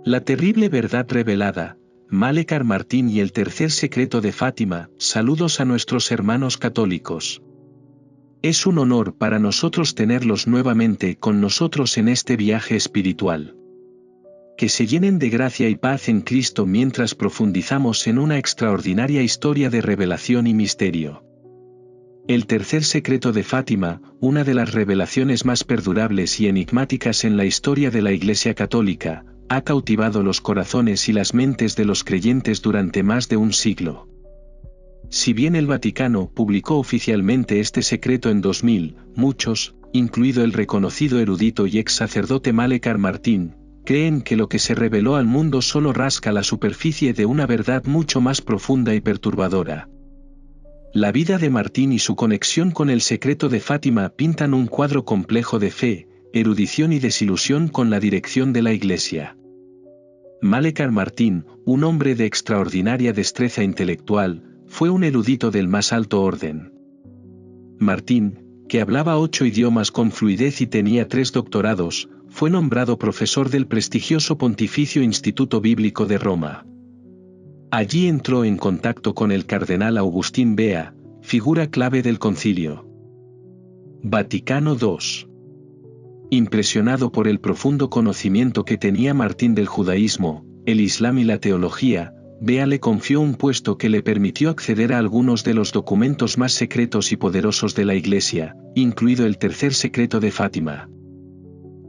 La terrible verdad revelada, Malekar Martín y el tercer secreto de Fátima. Saludos a nuestros hermanos católicos. Es un honor para nosotros tenerlos nuevamente con nosotros en este viaje espiritual. Que se llenen de gracia y paz en Cristo mientras profundizamos en una extraordinaria historia de revelación y misterio. El tercer secreto de Fátima, una de las revelaciones más perdurables y enigmáticas en la historia de la Iglesia Católica, ha cautivado los corazones y las mentes de los creyentes durante más de un siglo. Si bien el Vaticano publicó oficialmente este secreto en 2000, muchos, incluido el reconocido erudito y ex sacerdote Malekar Martín, creen que lo que se reveló al mundo solo rasca la superficie de una verdad mucho más profunda y perturbadora. La vida de Martín y su conexión con el secreto de Fátima pintan un cuadro complejo de fe, erudición y desilusión con la dirección de la Iglesia. Malekar Martín, un hombre de extraordinaria destreza intelectual, fue un erudito del más alto orden. Martín, que hablaba 8 idiomas con fluidez y tenía 3 doctorados, fue nombrado profesor del prestigioso Pontificio Instituto Bíblico de Roma. Allí entró en contacto con el cardenal Agustín Bea, figura clave del Concilio Vaticano II. Impresionado por el profundo conocimiento que tenía Martín del judaísmo, el islam y la teología, Bea le confió un puesto que le permitió acceder a algunos de los documentos más secretos y poderosos de la Iglesia, incluido el tercer secreto de Fátima.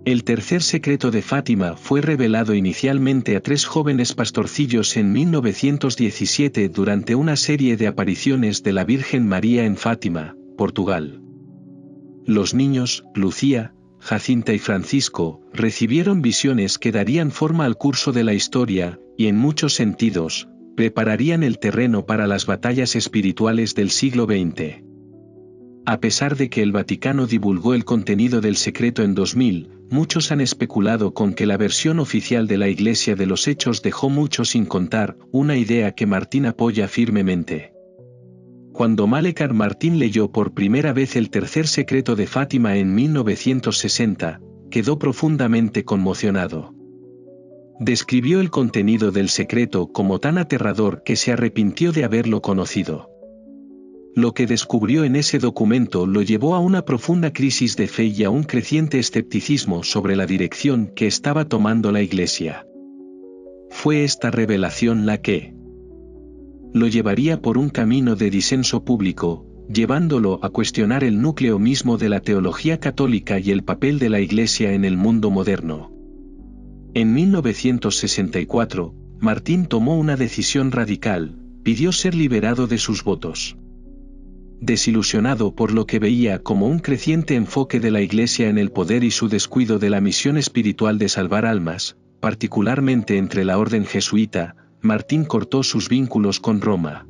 El tercer secreto de Fátima fue revelado inicialmente a 3 jóvenes pastorcillos en 1917 durante una serie de apariciones de la Virgen María en Fátima, Portugal. Los niños, Lucía, Jacinta y Francisco, recibieron visiones que darían forma al curso de la historia, y en muchos sentidos, prepararían el terreno para las batallas espirituales del siglo XX. A pesar de que el Vaticano divulgó el contenido del secreto en 2000, muchos han especulado con que la versión oficial de la Iglesia de los Hechos dejó mucho sin contar, una idea que Martín apoya firmemente. Cuando Malekar Martín leyó por primera vez el tercer secreto de Fátima en 1960, quedó profundamente conmocionado. Describió el contenido del secreto como tan aterrador que se arrepintió de haberlo conocido. Lo que descubrió en ese documento lo llevó a una profunda crisis de fe y a un creciente escepticismo sobre la dirección que estaba tomando la Iglesia. Fue esta revelación la que lo llevaría por un camino de disenso público, llevándolo a cuestionar el núcleo mismo de la teología católica y el papel de la Iglesia en el mundo moderno. En 1964, Martín tomó una decisión radical, pidió ser liberado de sus votos. Desilusionado por lo que veía como un creciente enfoque de la Iglesia en el poder y su descuido de la misión espiritual de salvar almas, particularmente entre la orden jesuita, Martín cortó sus vínculos con Roma.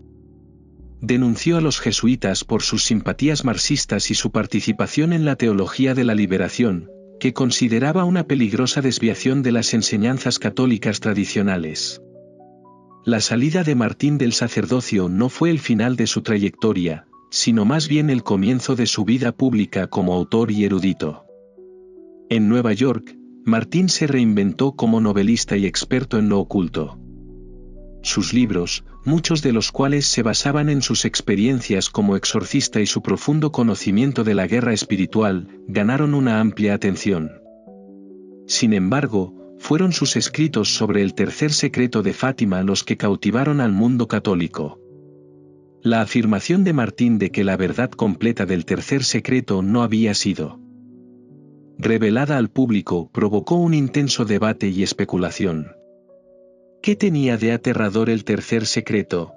Denunció a los jesuitas por sus simpatías marxistas y su participación en la teología de la liberación, que consideraba una peligrosa desviación de las enseñanzas católicas tradicionales. La salida de Martín del sacerdocio no fue el final de su trayectoria, sino más bien el comienzo de su vida pública como autor y erudito. En Nueva York, Martín se reinventó como novelista y experto en lo oculto. Sus libros, muchos de los cuales se basaban en sus experiencias como exorcista y su profundo conocimiento de la guerra espiritual, ganaron una amplia atención. Sin embargo, fueron sus escritos sobre el tercer secreto de Fátima los que cautivaron al mundo católico. La afirmación de Martín de que la verdad completa del tercer secreto no había sido revelada al público provocó un intenso debate y especulación. ¿Qué tenía de aterrador el tercer secreto?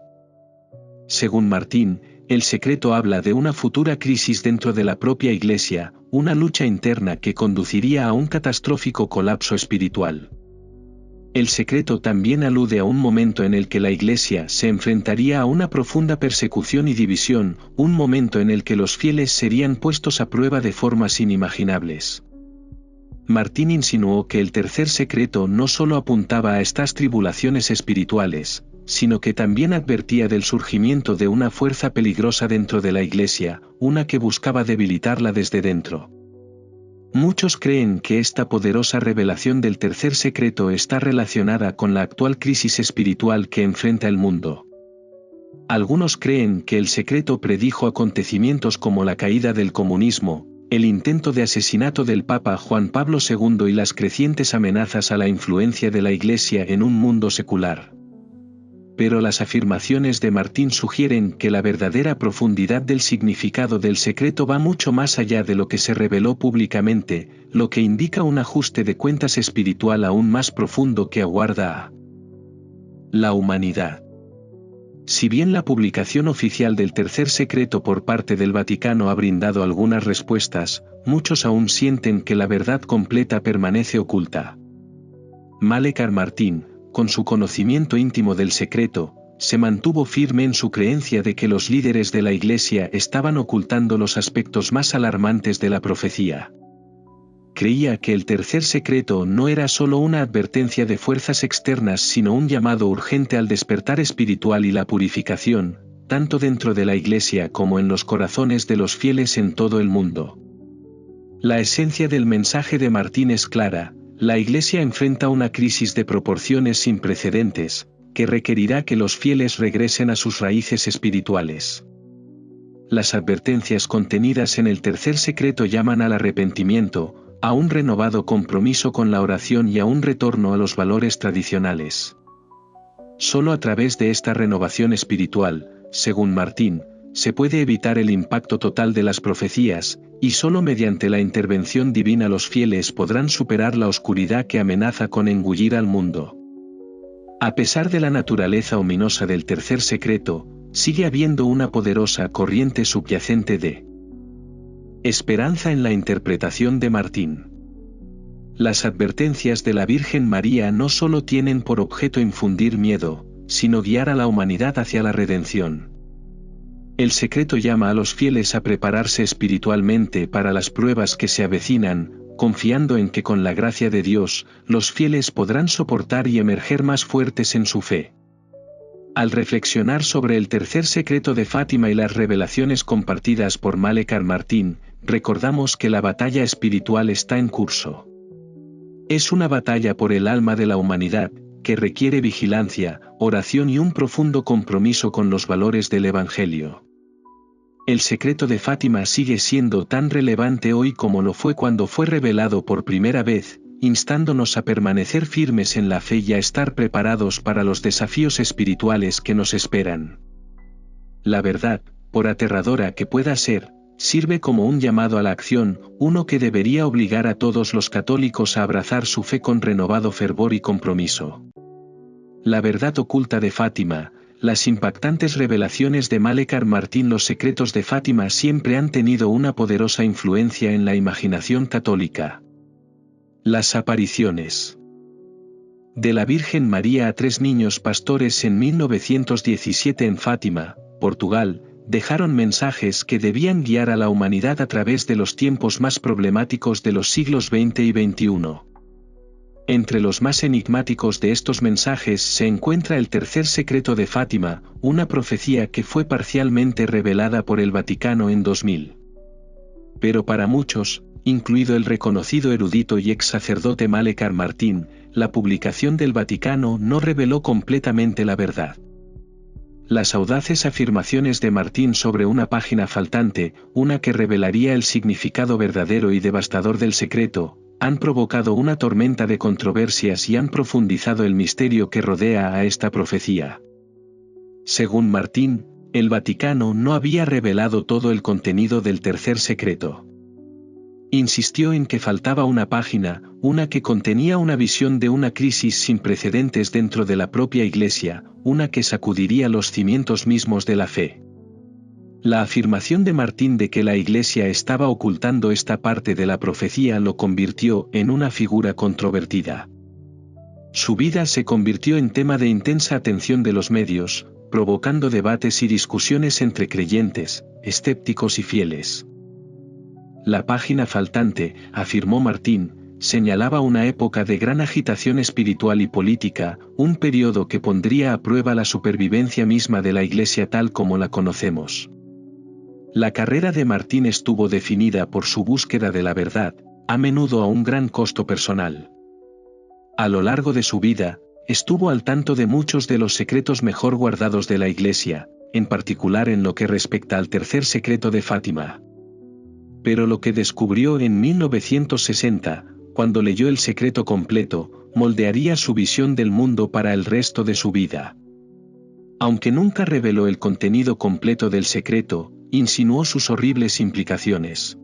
Según Martín, el secreto habla de una futura crisis dentro de la propia Iglesia, una lucha interna que conduciría a un catastrófico colapso espiritual. El secreto también alude a un momento en el que la Iglesia se enfrentaría a una profunda persecución y división, un momento en el que los fieles serían puestos a prueba de formas inimaginables. Martín insinuó que el tercer secreto no solo apuntaba a estas tribulaciones espirituales, sino que también advertía del surgimiento de una fuerza peligrosa dentro de la Iglesia, una que buscaba debilitarla desde dentro. Muchos creen que esta poderosa revelación del tercer secreto está relacionada con la actual crisis espiritual que enfrenta el mundo. Algunos creen que el secreto predijo acontecimientos como la caída del comunismo, el intento de asesinato del Papa Juan Pablo II y las crecientes amenazas a la influencia de la Iglesia en un mundo secular. Pero las afirmaciones de Martín sugieren que la verdadera profundidad del significado del secreto va mucho más allá de lo que se reveló públicamente, lo que indica un ajuste de cuentas espiritual aún más profundo que aguarda a la humanidad. Si bien la publicación oficial del tercer secreto por parte del Vaticano ha brindado algunas respuestas, muchos aún sienten que la verdad completa permanece oculta. Malekar Martín, con su conocimiento íntimo del secreto, se mantuvo firme en su creencia de que los líderes de la Iglesia estaban ocultando los aspectos más alarmantes de la profecía. Creía que el tercer secreto no era solo una advertencia de fuerzas externas sino un llamado urgente al despertar espiritual y la purificación, tanto dentro de la Iglesia como en los corazones de los fieles en todo el mundo. La esencia del mensaje de Martín es clara: la Iglesia enfrenta una crisis de proporciones sin precedentes, que requerirá que los fieles regresen a sus raíces espirituales. Las advertencias contenidas en el tercer secreto llaman al arrepentimiento, a un renovado compromiso con la oración y a un retorno a los valores tradicionales. Solo a través de esta renovación espiritual, según Martín, se puede evitar el impacto total de las profecías, y solo mediante la intervención divina los fieles podrán superar la oscuridad que amenaza con engullir al mundo. A pesar de la naturaleza ominosa del tercer secreto, sigue habiendo una poderosa corriente subyacente de esperanza en la interpretación de Martín. Las advertencias de la Virgen María no solo tienen por objeto infundir miedo, sino guiar a la humanidad hacia la redención. El secreto llama a los fieles a prepararse espiritualmente para las pruebas que se avecinan, confiando en que con la gracia de Dios, los fieles podrán soportar y emerger más fuertes en su fe. Al reflexionar sobre el tercer secreto de Fátima y las revelaciones compartidas por Malekar Martín, recordamos que la batalla espiritual está en curso. Es una batalla por el alma de la humanidad, que requiere vigilancia, oración y un profundo compromiso con los valores del Evangelio. El secreto de Fátima sigue siendo tan relevante hoy como lo fue cuando fue revelado por primera vez, instándonos a permanecer firmes en la fe y a estar preparados para los desafíos espirituales que nos esperan. La verdad, por aterradora que pueda ser, sirve como un llamado a la acción, uno que debería obligar a todos los católicos a abrazar su fe con renovado fervor y compromiso. La verdad oculta de Fátima, las impactantes revelaciones de Malekar Martín. Los secretos de Fátima siempre han tenido una poderosa influencia en la imaginación católica. Las apariciones de la Virgen María a 3 niños pastores en 1917 en Fátima, Portugal, dejaron mensajes que debían guiar a la humanidad a través de los tiempos más problemáticos de los siglos XX y XXI. Entre los más enigmáticos de estos mensajes se encuentra el tercer secreto de Fátima, una profecía que fue parcialmente revelada por el Vaticano en 2000. Pero para muchos, incluido el reconocido erudito y ex sacerdote Malekar Martín, la publicación del Vaticano no reveló completamente la verdad. Las audaces afirmaciones de Martín sobre una página faltante, una que revelaría el significado verdadero y devastador del secreto, han provocado una tormenta de controversias y han profundizado el misterio que rodea a esta profecía. Según Martín, el Vaticano no había revelado todo el contenido del tercer secreto. Insistió en que faltaba una página, una que contenía una visión de una crisis sin precedentes dentro de la propia Iglesia, una que sacudiría los cimientos mismos de la fe. La afirmación de Martín de que la Iglesia estaba ocultando esta parte de la profecía lo convirtió en una figura controvertida. Su vida se convirtió en tema de intensa atención de los medios, provocando debates y discusiones entre creyentes, escépticos y fieles. La página faltante, afirmó Martín, señalaba una época de gran agitación espiritual y política, un periodo que pondría a prueba la supervivencia misma de la Iglesia tal como la conocemos. La carrera de Martín estuvo definida por su búsqueda de la verdad, a menudo a un gran costo personal. A lo largo de su vida, estuvo al tanto de muchos de los secretos mejor guardados de la Iglesia, en particular en lo que respecta al tercer secreto de Fátima. Pero lo que descubrió en 1960, cuando leyó el secreto completo, moldearía su visión del mundo para el resto de su vida. Aunque nunca reveló el contenido completo del secreto, insinuó sus horribles implicaciones.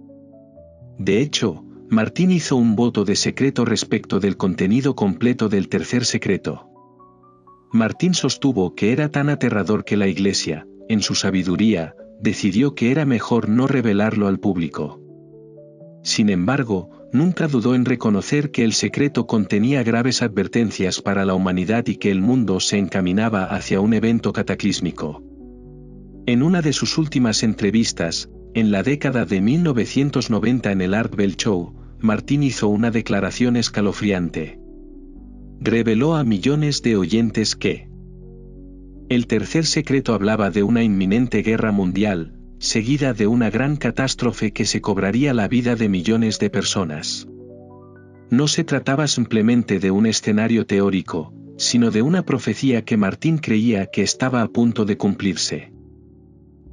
De hecho, Martín hizo un voto de secreto respecto del contenido completo del tercer secreto. Martín sostuvo que era tan aterrador que la Iglesia, en su sabiduría, decidió que era mejor no revelarlo al público. Sin embargo, nunca dudó en reconocer que el secreto contenía graves advertencias para la humanidad y que el mundo se encaminaba hacia un evento cataclísmico. En una de sus últimas entrevistas, en la década de 1990 en el Art Bell Show, Martín hizo una declaración escalofriante. Reveló a millones de oyentes que el tercer secreto hablaba de una inminente guerra mundial, seguida de una gran catástrofe que se cobraría la vida de millones de personas. No se trataba simplemente de un escenario teórico, sino de una profecía que Martín creía que estaba a punto de cumplirse.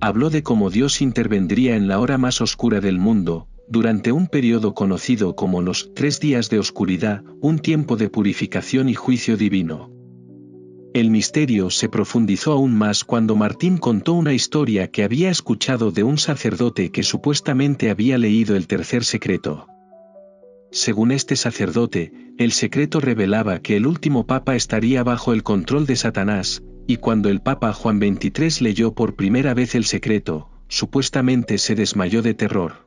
Habló de cómo Dios intervendría en la hora más oscura del mundo, durante un periodo conocido como los 3 días de oscuridad, un tiempo de purificación y juicio divino. El misterio se profundizó aún más cuando Martín contó una historia que había escuchado de un sacerdote que supuestamente había leído el tercer secreto. Según este sacerdote, el secreto revelaba que el último papa estaría bajo el control de Satanás, y cuando el papa Juan XXIII leyó por primera vez el secreto, supuestamente se desmayó de terror.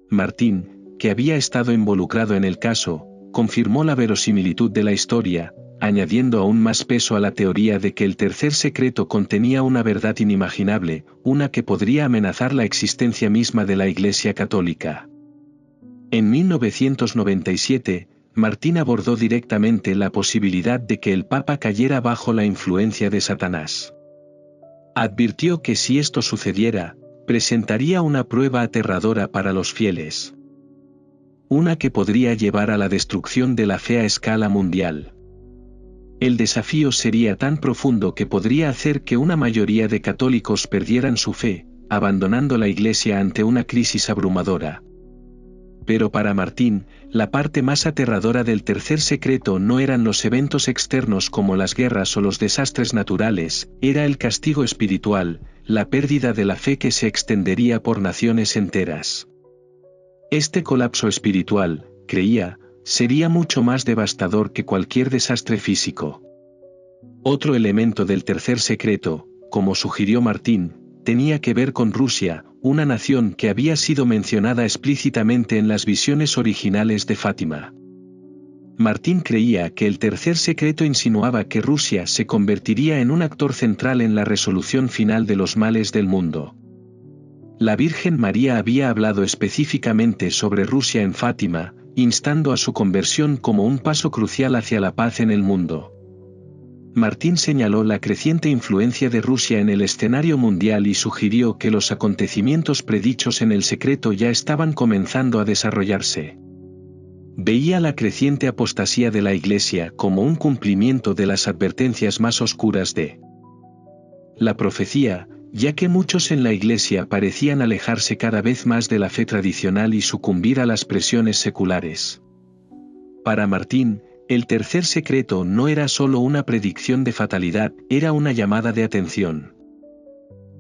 Martín, que había estado involucrado en el caso, confirmó la verosimilitud de la historia, añadiendo aún más peso a la teoría de que el tercer secreto contenía una verdad inimaginable, una que podría amenazar la existencia misma de la Iglesia Católica. En 1997, Martín abordó directamente la posibilidad de que el Papa cayera bajo la influencia de Satanás. Advirtió que si esto sucediera, presentaría una prueba aterradora para los fieles. Una que podría llevar a la destrucción de la fe a escala mundial. El desafío sería tan profundo que podría hacer que una mayoría de católicos perdieran su fe, abandonando la Iglesia ante una crisis abrumadora. Pero para Martín, la parte más aterradora del tercer secreto no eran los eventos externos como las guerras o los desastres naturales, era el castigo espiritual, la pérdida de la fe que se extendería por naciones enteras. Este colapso espiritual, creía, sería mucho más devastador que cualquier desastre físico. Otro elemento del tercer secreto, como sugirió Martín, tenía que ver con Rusia, una nación que había sido mencionada explícitamente en las visiones originales de Fátima. Martín creía que el tercer secreto insinuaba que Rusia se convertiría en un actor central en la resolución final de los males del mundo. La Virgen María había hablado específicamente sobre Rusia en Fátima, instando a su conversión como un paso crucial hacia la paz en el mundo. Martín señaló la creciente influencia de Rusia en el escenario mundial y sugirió que los acontecimientos predichos en el secreto ya estaban comenzando a desarrollarse. Veía la creciente apostasía de la Iglesia como un cumplimiento de las advertencias más oscuras de la profecía, ya que muchos en la Iglesia parecían alejarse cada vez más de la fe tradicional y sucumbir a las presiones seculares. Para Martín, el tercer secreto no era solo una predicción de fatalidad, era una llamada de atención.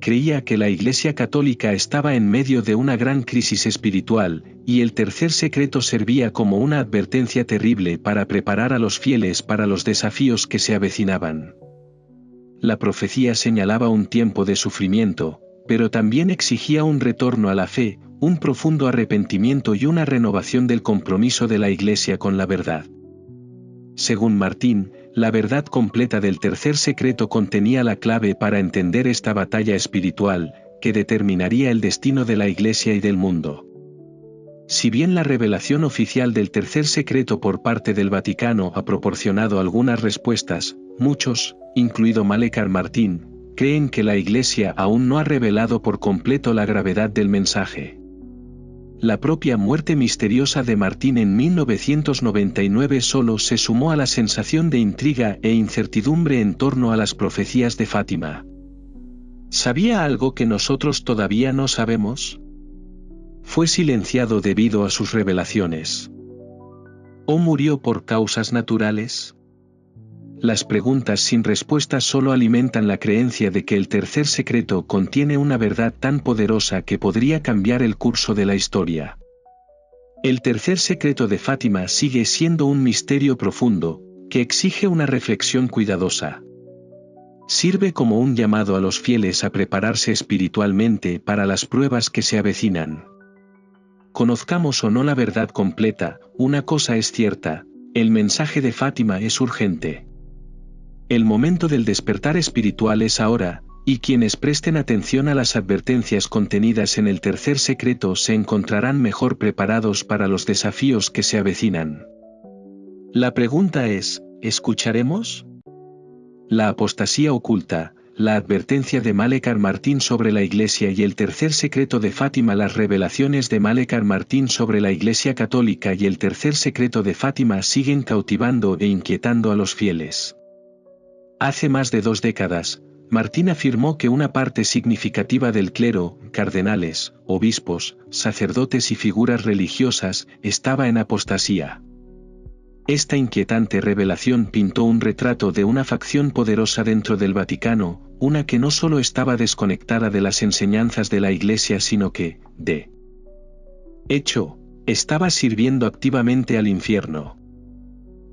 Creía que la Iglesia Católica estaba en medio de una gran crisis espiritual, y el tercer secreto servía como una advertencia terrible para preparar a los fieles para los desafíos que se avecinaban. La profecía señalaba un tiempo de sufrimiento, pero también exigía un retorno a la fe, un profundo arrepentimiento y una renovación del compromiso de la Iglesia con la verdad. Según Martín, la verdad completa del tercer secreto contenía la clave para entender esta batalla espiritual, que determinaría el destino de la Iglesia y del mundo. Si bien la revelación oficial del tercer secreto por parte del Vaticano ha proporcionado algunas respuestas, muchos, incluido Malecar Martín, creen que la Iglesia aún no ha revelado por completo la gravedad del mensaje. la propia muerte misteriosa de Martín en 1999 solo se sumó a la sensación de intriga e incertidumbre en torno a las profecías de Fátima. ¿Sabía algo que nosotros todavía no sabemos? ¿Fue silenciado debido a sus revelaciones? ¿O murió por causas naturales? Las preguntas sin respuesta solo alimentan la creencia de que el tercer secreto contiene una verdad tan poderosa que podría cambiar el curso de la historia. El tercer secreto de Fátima sigue siendo un misterio profundo, que exige una reflexión cuidadosa. Sirve como un llamado a los fieles a prepararse espiritualmente para las pruebas que se avecinan. Conozcamos o no la verdad completa, una cosa es cierta: el mensaje de Fátima es urgente. El momento del despertar espiritual es ahora, y quienes presten atención a las advertencias contenidas en el tercer secreto se encontrarán mejor preparados para los desafíos que se avecinan. La pregunta es, ¿escucharemos? La apostasía oculta, la advertencia de Malekar Martín sobre la Iglesia y el tercer secreto de Fátima. Las revelaciones de Malekar Martín sobre la Iglesia Católica y el tercer secreto de Fátima siguen cautivando e inquietando a los fieles. Hace más de 2 décadas, Martín afirmó que una parte significativa del clero, cardenales, obispos, sacerdotes y figuras religiosas, estaba en apostasía. Esta inquietante revelación pintó un retrato de una facción poderosa dentro del Vaticano, una que no solo estaba desconectada de las enseñanzas de la Iglesia sino que, de hecho, estaba sirviendo activamente al infierno.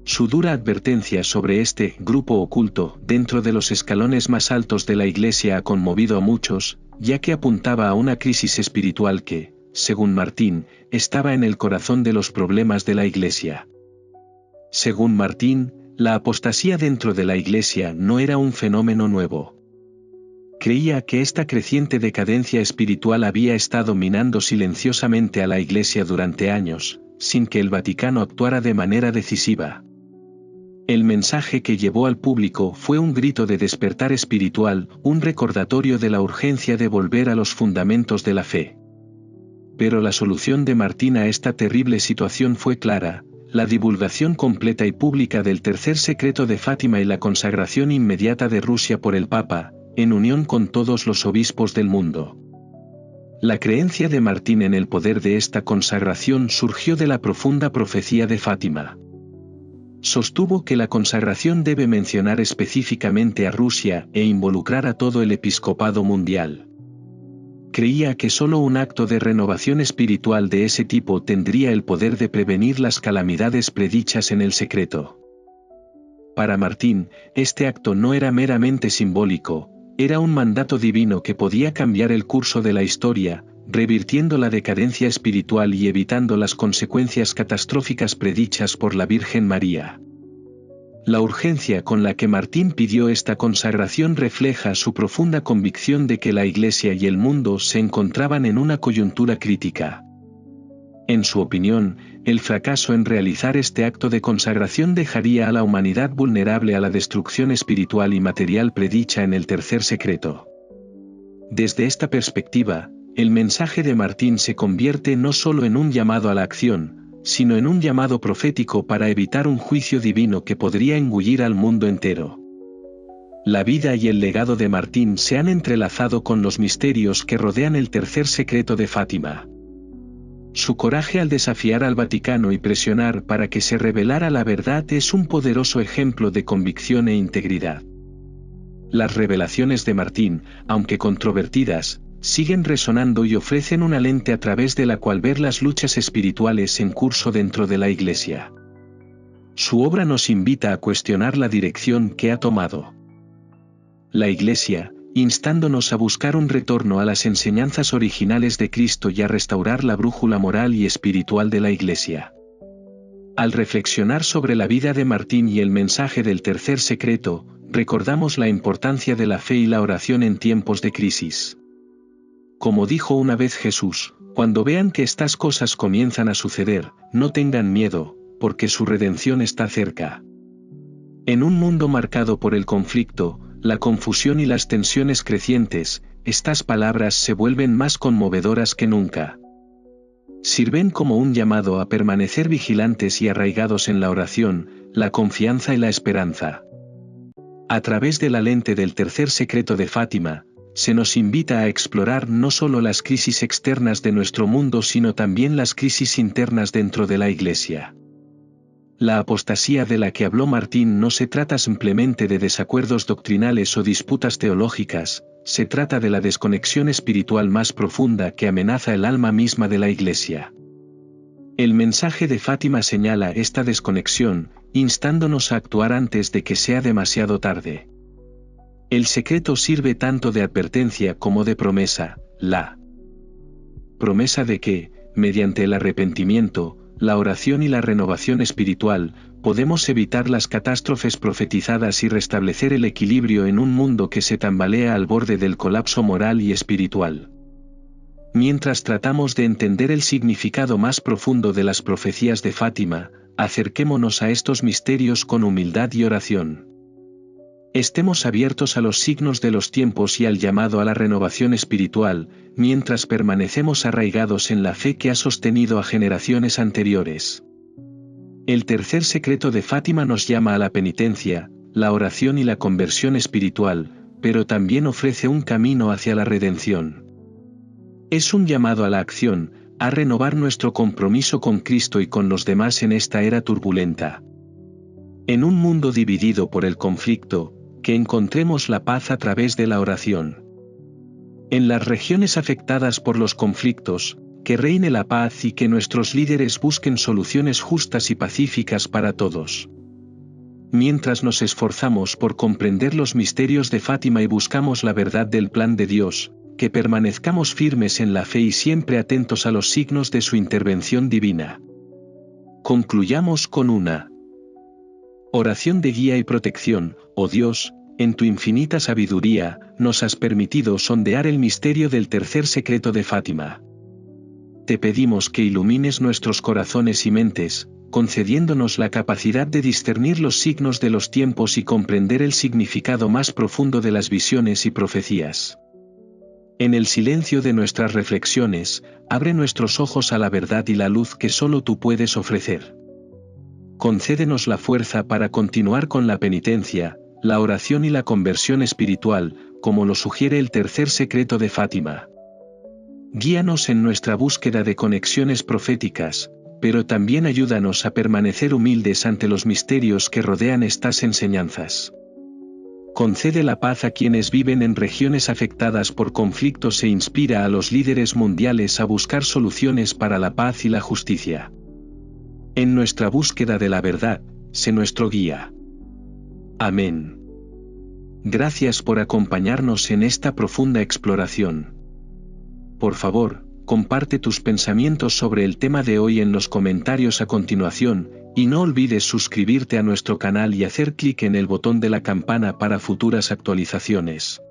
Su dura advertencia sobre este grupo oculto dentro de los escalones más altos de la Iglesia ha conmovido a muchos, ya que apuntaba a una crisis espiritual que, según Martín, estaba en el corazón de los problemas de la Iglesia. Según Martín, la apostasía dentro de la Iglesia no era un fenómeno nuevo. Creía que esta creciente decadencia espiritual había estado minando silenciosamente a la Iglesia durante años, sin que el Vaticano actuara de manera decisiva. El mensaje que llevó al público fue un grito de despertar espiritual, un recordatorio de la urgencia de volver a los fundamentos de la fe. Pero la solución de Martín a esta terrible situación fue clara: la divulgación completa y pública del tercer secreto de Fátima y la consagración inmediata de Rusia por el Papa, en unión con todos los obispos del mundo. La creencia de Martín en el poder de esta consagración surgió de la profunda profecía de Fátima. Sostuvo que la consagración debe mencionar específicamente a Rusia e involucrar a todo el episcopado mundial. Creía que solo un acto de renovación espiritual de ese tipo tendría el poder de prevenir las calamidades predichas en el secreto. Para Martín, este acto no era meramente simbólico, era un mandato divino que podía cambiar el curso de la historia, revirtiendo la decadencia espiritual y evitando las consecuencias catastróficas predichas por la Virgen María. La urgencia con la que Martín pidió esta consagración refleja su profunda convicción de que la Iglesia y el mundo se encontraban en una coyuntura crítica. En su opinión, el fracaso en realizar este acto de consagración dejaría a la humanidad vulnerable a la destrucción espiritual y material predicha en el tercer secreto. Desde esta perspectiva, el mensaje de Martín se convierte no solo en un llamado a la acción, sino en un llamado profético para evitar un juicio divino que podría engullir al mundo entero. La vida y el legado de Martín se han entrelazado con los misterios que rodean el tercer secreto de Fátima. Su coraje al desafiar al Vaticano y presionar para que se revelara la verdad es un poderoso ejemplo de convicción e integridad. Las revelaciones de Martín, aunque controvertidas, siguen resonando y ofrecen una lente a través de la cual ver las luchas espirituales en curso dentro de la Iglesia. Su obra nos invita a cuestionar la dirección que ha tomado la Iglesia, instándonos a buscar un retorno a las enseñanzas originales de Cristo y a restaurar la brújula moral y espiritual de la Iglesia. Al reflexionar sobre la vida de Martín y el mensaje del tercer secreto, recordamos la importancia de la fe y la oración en tiempos de crisis. Como dijo una vez Jesús, cuando vean que estas cosas comienzan a suceder, no tengan miedo, porque su redención está cerca. En un mundo marcado por el conflicto, la confusión y las tensiones crecientes, estas palabras se vuelven más conmovedoras que nunca. Sirven como un llamado a permanecer vigilantes y arraigados en la oración, la confianza y la esperanza. A través de la lente del tercer secreto de Fátima, se nos invita a explorar no solo las crisis externas de nuestro mundo sino también las crisis internas dentro de la Iglesia. La apostasía de la que habló Martín no se trata simplemente de desacuerdos doctrinales o disputas teológicas, se trata de la desconexión espiritual más profunda que amenaza el alma misma de la Iglesia. El mensaje de Fátima señala esta desconexión, instándonos a actuar antes de que sea demasiado tarde. El secreto sirve tanto de advertencia como de promesa, la promesa de que, mediante el arrepentimiento, la oración y la renovación espiritual, podemos evitar las catástrofes profetizadas y restablecer el equilibrio en un mundo que se tambalea al borde del colapso moral y espiritual. Mientras tratamos de entender el significado más profundo de las profecías de Fátima, acerquémonos a estos misterios con humildad y oración. Estemos abiertos a los signos de los tiempos y al llamado a la renovación espiritual, mientras permanecemos arraigados en la fe que ha sostenido a generaciones anteriores. El tercer secreto de Fátima nos llama a la penitencia, la oración y la conversión espiritual, pero también ofrece un camino hacia la redención. Es un llamado a la acción, a renovar nuestro compromiso con Cristo y con los demás en esta era turbulenta. En un mundo dividido por el conflicto, que encontremos la paz a través de la oración. En las regiones afectadas por los conflictos, que reine la paz y que nuestros líderes busquen soluciones justas y pacíficas para todos. Mientras nos esforzamos por comprender los misterios de Fátima y buscamos la verdad del plan de Dios, que permanezcamos firmes en la fe y siempre atentos a los signos de su intervención divina. Concluyamos con una oración de guía y protección. Oh Dios, en tu infinita sabiduría, nos has permitido sondear el misterio del tercer secreto de Fátima. Te pedimos que ilumines nuestros corazones y mentes, concediéndonos la capacidad de discernir los signos de los tiempos y comprender el significado más profundo de las visiones y profecías. En el silencio de nuestras reflexiones, abre nuestros ojos a la verdad y la luz que solo tú puedes ofrecer. Concédenos la fuerza para continuar con la penitencia, la oración y la conversión espiritual, como lo sugiere el tercer secreto de Fátima. Guíanos en nuestra búsqueda de conexiones proféticas, pero también ayúdanos a permanecer humildes ante los misterios que rodean estas enseñanzas. Concede la paz a quienes viven en regiones afectadas por conflictos e inspira a los líderes mundiales a buscar soluciones para la paz y la justicia. En nuestra búsqueda de la verdad, sé nuestro guía. Amén. Gracias por acompañarnos en esta profunda exploración. Por favor, comparte tus pensamientos sobre el tema de hoy en los comentarios a continuación, y no olvides suscribirte a nuestro canal y hacer clic en el botón de la campana para futuras actualizaciones.